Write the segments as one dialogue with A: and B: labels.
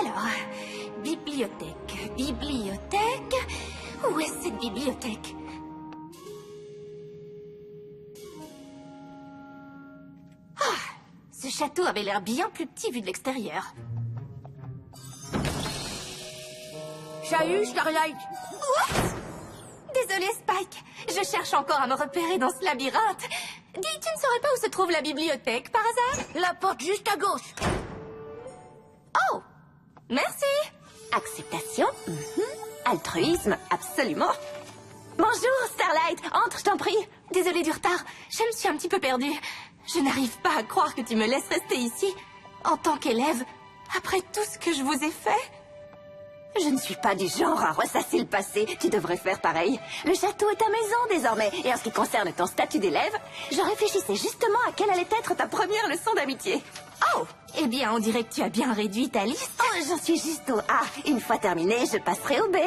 A: Alors, bibliothèque, bibliothèque... Où est cette bibliothèque? Ah, ce château avait l'air bien plus petit vu de l'extérieur.
B: Salut, Starlight.
A: Oups! Désolée, Spike. Je cherche encore à me repérer dans ce labyrinthe. Dis, tu ne saurais pas où se trouve la bibliothèque, par hasard?
B: La porte juste à gauche.
A: Oh! Merci!
C: Acceptation, altruisme, absolument. Bonjour, Starlight. Entre, je t'en prie.
A: Désolée du retard. Je me suis un petit peu perdue. Je n'arrive pas à croire que tu me laisses rester ici. En tant qu'élève, après tout ce que je vous ai fait...
C: Je ne suis pas du genre à ressasser le passé. Tu devrais faire pareil. Le château est ta maison désormais. Et en ce qui concerne ton statut d'élève, je réfléchissais justement à quelle allait être ta première leçon d'amitié.
A: Oh! Eh bien, on dirait que tu as bien réduit ta liste.
C: Oh, j'en suis juste au A. Une fois terminé, je passerai au B.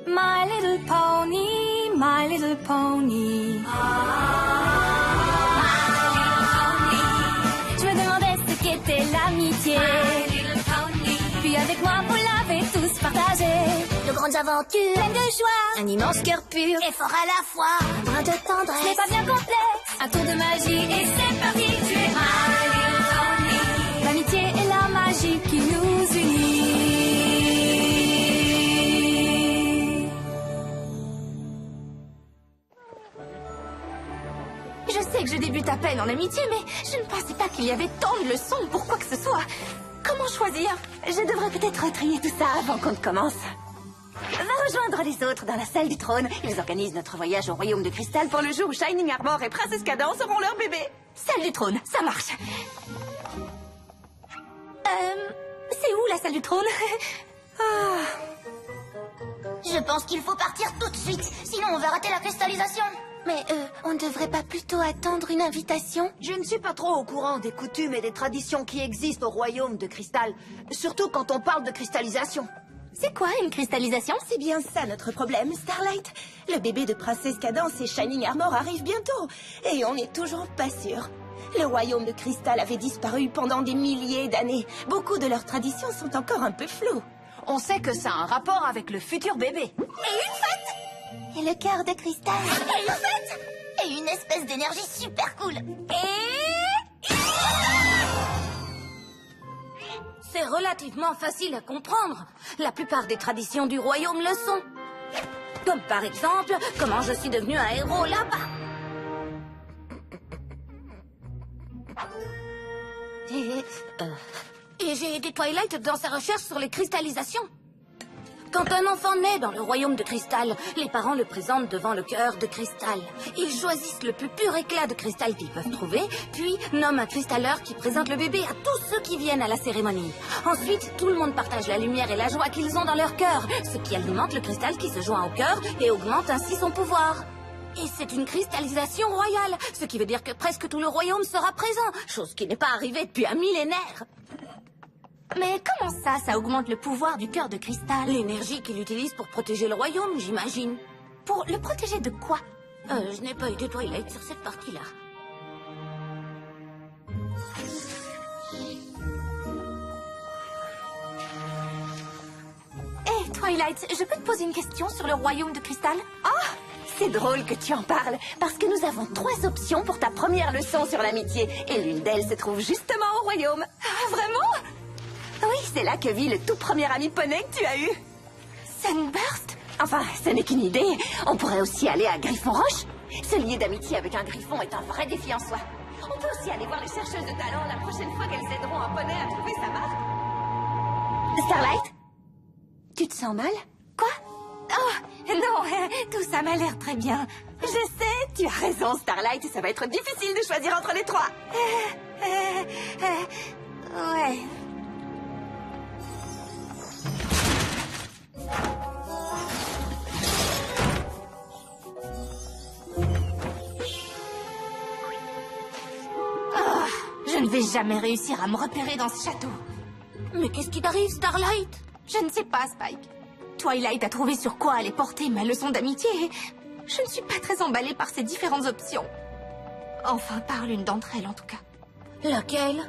A: My little pony, my little pony. Je me demandais ce qu'était l'amitié. Puis avec moi, vous l'avez tous partagé.
B: De grandes aventures,
A: Pleine de joie,
B: un immense cœur pur,
A: et fort à la fois.
B: un brin de
A: Ce
B: tendresse.
A: n'est pas bien complexe, un tour de magie, et c'est parti. Tu es my little pony. L'amitié est la magie qui nous unit. Je sais que je débute à peine en amitié, mais je ne pensais pas qu'il y avait tant de leçons pour quoi que ce soit. Comment choisir?
C: Je devrais peut-être trier tout ça avant qu'on ne commence. Va rejoindre les autres dans la salle du trône. Ils organisent notre voyage au royaume de cristal pour le jour où Shining Armor et Princesse Cadence auront leur bébé.
A: Salle du trône, ça marche. C'est où la salle du trône?
B: Je pense qu'il faut partir tout de suite, sinon on va rater la cristallisation.
C: Mais on ne devrait pas plutôt attendre une invitation?
D: Je ne suis pas trop au courant des coutumes et des traditions qui existent au royaume de cristal, surtout quand on parle de cristallisation.
A: C'est quoi une cristallisation?
C: C'est bien ça notre problème, Starlight. Le bébé de Princesse Cadence et Shining Armor arrive bientôt. Et on n'est toujours pas sûr. Le royaume de cristal avait disparu pendant des milliers d'années. Beaucoup de leurs traditions sont encore un peu floues.
D: On sait que ça a un rapport avec le futur bébé.
C: Et le cœur de cristal?
B: Et une fête! Et une espèce d'énergie super cool.
A: C'est relativement facile à comprendre. La plupart des traditions du royaume le sont. Comme par exemple, comment je suis devenu un héros là-bas. Et j'ai aidé Twilight dans sa recherche sur les cristallisations. Quand un enfant naît dans le royaume de cristal, les parents le présentent devant le cœur de cristal. Ils choisissent le plus pur éclat de cristal qu'ils peuvent trouver, puis nomment un cristalleur qui présente le bébé à tous ceux qui viennent à la cérémonie. Ensuite, tout le monde partage la lumière et la joie qu'ils ont dans leur cœur, ce qui alimente le cristal qui se joint au cœur et augmente ainsi son pouvoir. Et c'est une cristallisation royale, ce qui veut dire que presque tout le royaume sera présent, chose qui n'est pas arrivée depuis un millénaire. Mais comment ça augmente le pouvoir du cœur de cristal? L'énergie qu'il utilise pour protéger le royaume, j'imagine. Pour le protéger de quoi? Je n'ai pas aidé Twilight sur cette partie-là. Hé, Twilight, je peux te poser une question sur le royaume de cristal?
C: C'est drôle que tu en parles, parce que nous avons 3 options pour ta première leçon sur l'amitié. Et l'une d'elles se trouve justement au royaume.
A: Ah, vraiment?
C: Oui, c'est là que vit le tout premier ami poney que tu as eu.
A: Sunburst?
C: Enfin, ce n'est qu'une idée. On pourrait aussi aller à Griffon Roche. Se lier d'amitié avec un griffon est un vrai défi en soi. On peut aussi aller voir les chercheuses de talent la prochaine fois qu'elles aideront un poney à trouver sa marque. Starlight? Tu te sens mal?
A: Quoi? Oh, non, tout ça m'a l'air très bien.
C: Je sais, tu as raison, Starlight. Ça va être difficile de choisir entre les 3.
A: Ouais. Je ne vais jamais réussir à me repérer dans ce château. Mais qu'est-ce qui t'arrive, Starlight? Je ne sais pas, Spike. Twilight a trouvé sur quoi allait porter ma leçon d'amitié. Je ne suis pas très emballée par ces différentes options.
E: Enfin par l'une d'entre elles, en tout cas.
A: Laquelle?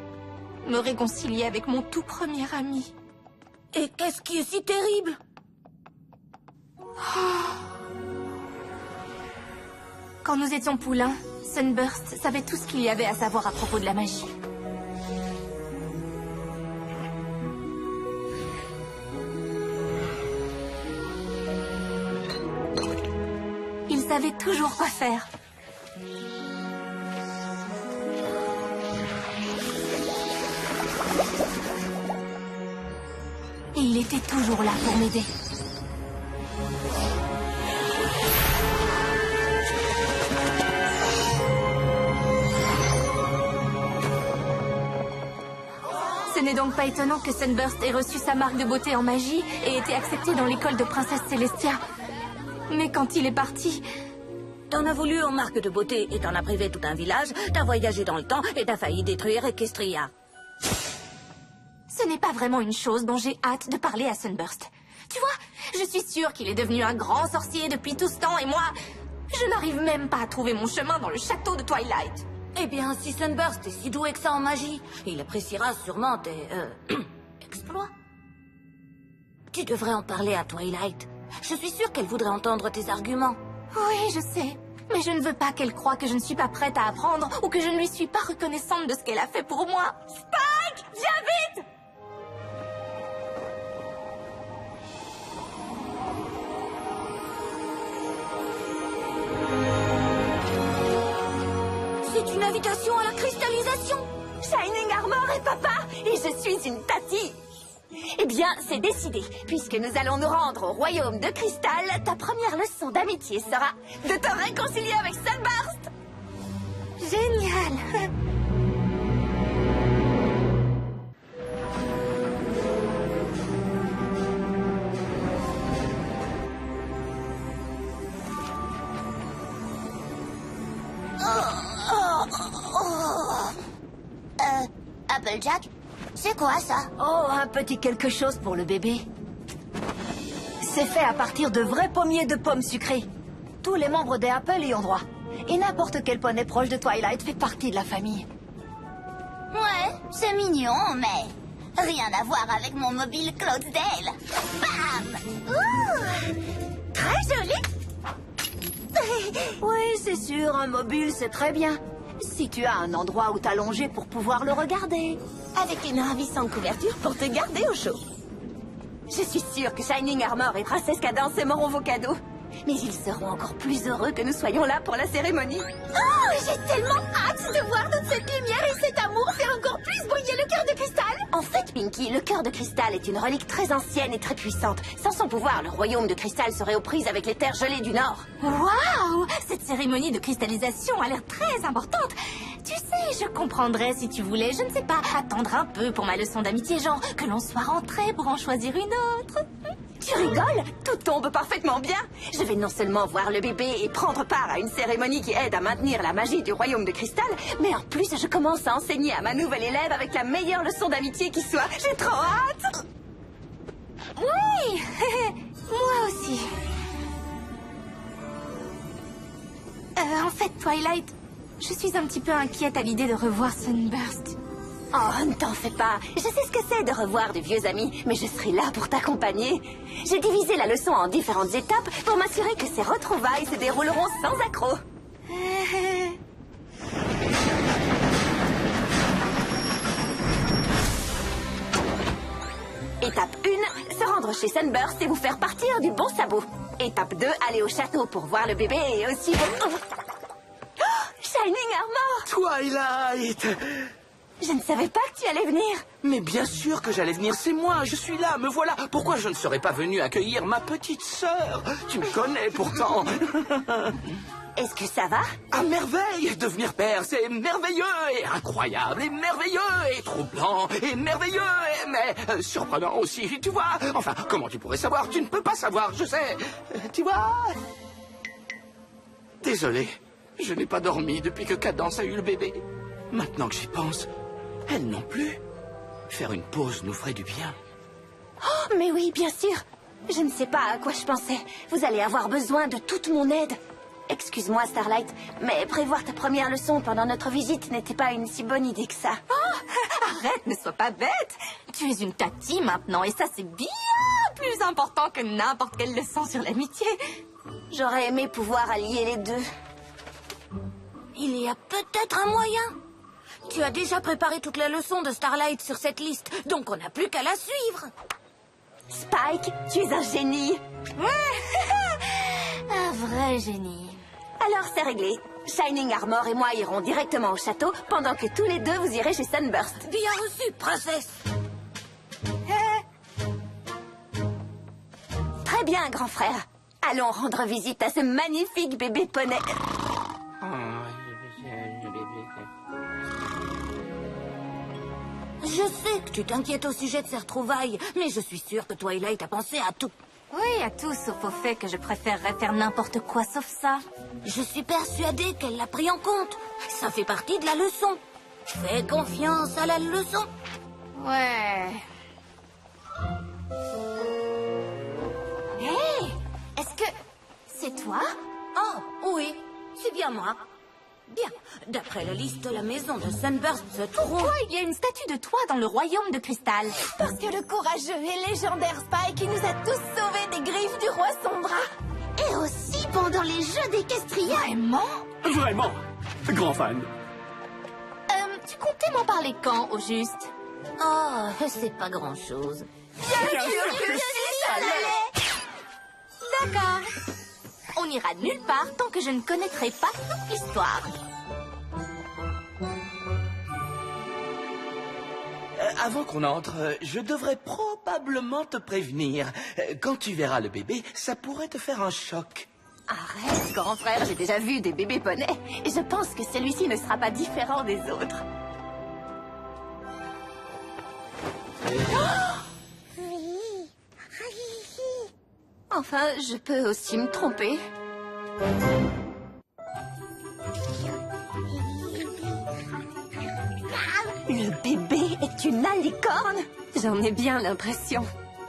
E: Me réconcilier avec mon tout premier ami.
A: Et qu'est-ce qui est si terrible?
E: Quand nous étions poulains, Sunburst savait tout ce qu'il y avait à savoir à propos de la magie. Il savait toujours quoi faire. Et il était toujours là pour m'aider. Ce n'est donc pas étonnant que Sunburst ait reçu sa marque de beauté en magie et été accepté dans l'école de Princesse Celestia. Mais quand il est parti...
A: T'en as voulu en marque de beauté et t'en as privé tout un village, t'as voyagé dans le temps et t'as failli détruire Equestria.
E: Ce n'est pas vraiment une chose dont j'ai hâte de parler à Sunburst. Tu vois, je suis sûre qu'il est devenu un grand sorcier depuis tout ce temps et moi, je n'arrive même pas à trouver mon chemin dans le château de Twilight.
A: Eh bien, si Sunburst est si doué que ça en magie, il appréciera sûrement tes... exploits. Tu devrais en parler à Twilight. Je suis sûre qu'elle voudrait entendre tes arguments.
E: Oui, je sais. Mais je ne veux pas qu'elle croie que je ne suis pas prête à apprendre ou que je ne lui suis pas reconnaissante de ce qu'elle a fait pour moi. Spike, viens vite!
A: C'est une invitation à la cristallisation.
C: Shining Armor et papa, et je suis une Tati. Eh bien, c'est décidé. Puisque nous allons nous rendre au royaume de cristal, ta première leçon d'amitié sera de te réconcilier avec Sunburst.
E: Génial!
B: Applejack, c'est quoi ça?
D: Oh, un petit quelque chose pour le bébé. C'est fait à partir de vrais pommiers de pommes sucrées. Tous les membres des Apple y ont droit. Et n'importe quel poney proche de Twilight fait partie de la famille.
B: Ouais, c'est mignon, mais rien à voir avec mon mobile Cloudsdale. Bam! Ouh! Très joli!
D: Oui, c'est sûr, un mobile, c'est très bien. Si tu as un endroit où t'allonger pour pouvoir le regarder.
C: Avec une ravissante couverture pour te garder au chaud. Je suis sûre que Shining Armor et Princesse Cadence aimeront vos cadeaux. Mais ils seront encore plus heureux que nous soyons là pour la cérémonie.
B: Oh, j'ai tellement hâte de voir toute cette lumière et cet amour faire encore plus briller le cœur de cristal.
C: En fait, Pinky, le cœur de cristal est une relique très ancienne et très puissante. Sans son pouvoir, le royaume de cristal serait aux prises avec les terres gelées du Nord.
E: Waouh! Cette cérémonie de cristallisation a l'air très importante. Tu sais, je comprendrais si tu voulais, je ne sais pas, attendre un peu pour ma leçon d'amitié, genre que l'on soit rentré pour en choisir une autre.
C: Tu rigoles? Tout tombe parfaitement bien. Je vais non seulement voir le bébé et prendre part à une cérémonie qui aide à maintenir la magie du royaume de cristal, mais en plus je commence à enseigner à ma nouvelle élève avec la meilleure leçon d'amitié qui soit. J'ai trop hâte!
E: Oui! Moi aussi. En fait, Twilight, je suis un petit peu inquiète à l'idée de revoir Sunburst.
C: Oh, ne t'en fais pas. Je sais ce que c'est de revoir de vieux amis, mais je serai là pour t'accompagner. J'ai divisé la leçon en différentes étapes pour m'assurer que ces retrouvailles se dérouleront sans accroc. Étape 1, se rendre chez Sunburst et vous faire partir du bon sabot. Étape 2, aller au château pour voir le bébé et aussi... Oh, Shining Armor!
F: Twilight!
C: Je ne savais pas que tu allais venir.
F: Mais bien sûr que j'allais venir, c'est moi, je suis là, me voilà. Pourquoi je ne serais pas venu accueillir ma petite sœur? Tu me connais pourtant.
C: Est-ce que ça va?
F: À merveille! Devenir père, c'est merveilleux et incroyable et merveilleux et troublant et merveilleux mais surprenant aussi, tu vois. Enfin, comment tu pourrais savoir? Tu ne peux pas savoir, je sais. Tu vois? Désolé, je n'ai pas dormi depuis que Cadence a eu le bébé. Maintenant que j'y pense, elle non plus. Faire une pause nous ferait du bien.
C: Oh, mais oui, bien sûr. Je ne sais pas à quoi je pensais. Vous allez avoir besoin de toute mon aide. Excuse-moi, Starlight, mais prévoir ta première leçon pendant notre visite n'était pas une si bonne idée que ça.
E: Arrête, ne sois pas bête. Tu es une tati maintenant, et ça, c'est bien plus important que n'importe quelle leçon sur l'amitié.
C: J'aurais aimé pouvoir allier les deux.
A: Il y a peut-être un moyen. Tu as déjà préparé toutes les leçons de Starlight sur cette liste, donc on n'a plus qu'à la suivre.
C: Spike, tu es un génie.
E: Un vrai génie.
C: Alors c'est réglé. Shining Armor et moi irons directement au château, pendant que tous les deux vous irez chez Sunburst.
A: Bien reçu, princesse.
C: Très bien, grand frère. Allons rendre visite à ce magnifique bébé poney.
A: Je sais que tu t'inquiètes au sujet de ces retrouvailles, mais je suis sûre que Twilight a pensé à tout.
E: Oui, à tout, sauf au fait que je préférerais faire n'importe quoi sauf ça.
A: Je suis persuadée qu'elle l'a pris en compte. Ça fait partie de la leçon. Fais confiance à la leçon.
E: Ouais. Hé, est-ce que c'est toi?
A: Oh, oui, c'est bien moi. Bien. D'après la liste, la maison de Sunburst se trouve...
E: Pourquoi il y a une statue de toi dans le royaume de cristal?
D: Parce que le courageux et légendaire Spike nous a tous sauvés des griffes du roi Sombra.
B: Et aussi pendant les jeux d'Equestria.
E: Vraiment?
F: Vraiment. Grand fan.
E: Tu comptais m'en parler quand, au juste?
A: Oh, c'est pas grand-chose.
E: D'accord. On n'ira nulle part tant que je ne connaîtrai pas toute l'histoire.
F: Avant qu'on entre, je devrais probablement te prévenir. Quand tu verras le bébé, ça pourrait te faire un choc.
C: Arrête, grand frère, j'ai déjà vu des bébés poneys. Et je pense que celui-ci ne sera pas différent des autres. Enfin, je peux aussi me tromper. Le bébé est une alicorne. J'en ai bien l'impression.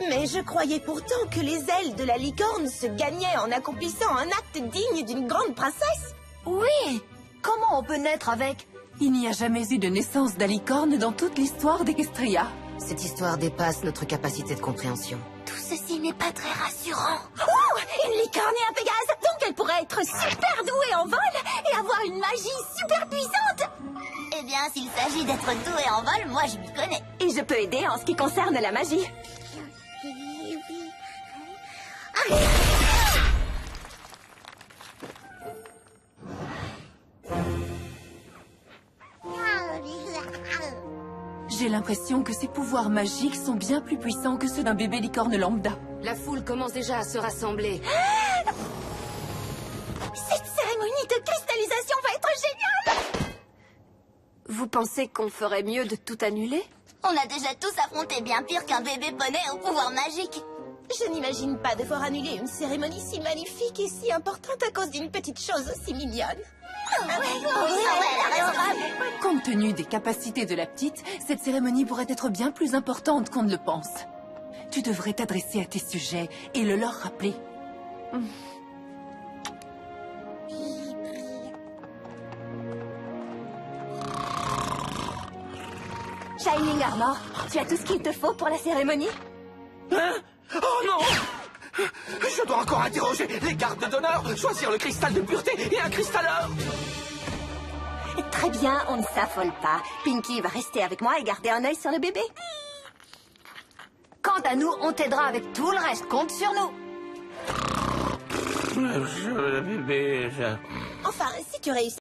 G: Mais je croyais pourtant que les ailes de la licorne se gagnaient en accomplissant un acte digne d'une grande princesse.
D: Oui. Comment on peut naître avec?
H: Il n'y a jamais eu de naissance d'alicorne dans toute l'histoire d'Equestria.
I: Cette histoire dépasse notre capacité de compréhension.
B: Tout ceci n'est pas très rassurant.
G: Oh, une licorne et un Pégase. Donc elle pourrait être super douée en vol et avoir une magie super puissante.
B: Eh bien, s'il s'agit d'être doué en vol, moi je m'y connais.
C: Et je peux aider en ce qui concerne la magie.
H: J'ai l'impression que ses pouvoirs magiques sont bien plus puissants que ceux d'un bébé licorne lambda.
I: La foule commence déjà à se rassembler.
G: Cette cérémonie de cristallisation va être géniale.
C: Vous pensez qu'on ferait mieux de tout annuler?
B: On a déjà tous affronté bien pire qu'un bébé poney au pouvoir magique.
G: Je n'imagine pas devoir annuler une cérémonie si magnifique et si importante à cause d'une petite chose aussi mignonne.
H: Compte tenu des capacités de la petite, cette cérémonie pourrait être bien plus importante qu'on ne le pense. Tu devrais t'adresser à tes sujets et le leur rappeler.
C: Shining Armor, tu as tout ce qu'il te faut pour la cérémonie?
F: Hein? Oh non! Je dois encore interroger les gardes d'honneur, choisir le cristal de pureté et un cristalleur.
C: Très bien, on ne s'affole pas. Pinky va rester avec moi et garder un œil sur le bébé.
D: Quant à nous, on t'aidera avec tout le reste. Compte sur nous.
F: Le bébé,
G: Enfin, si tu réussis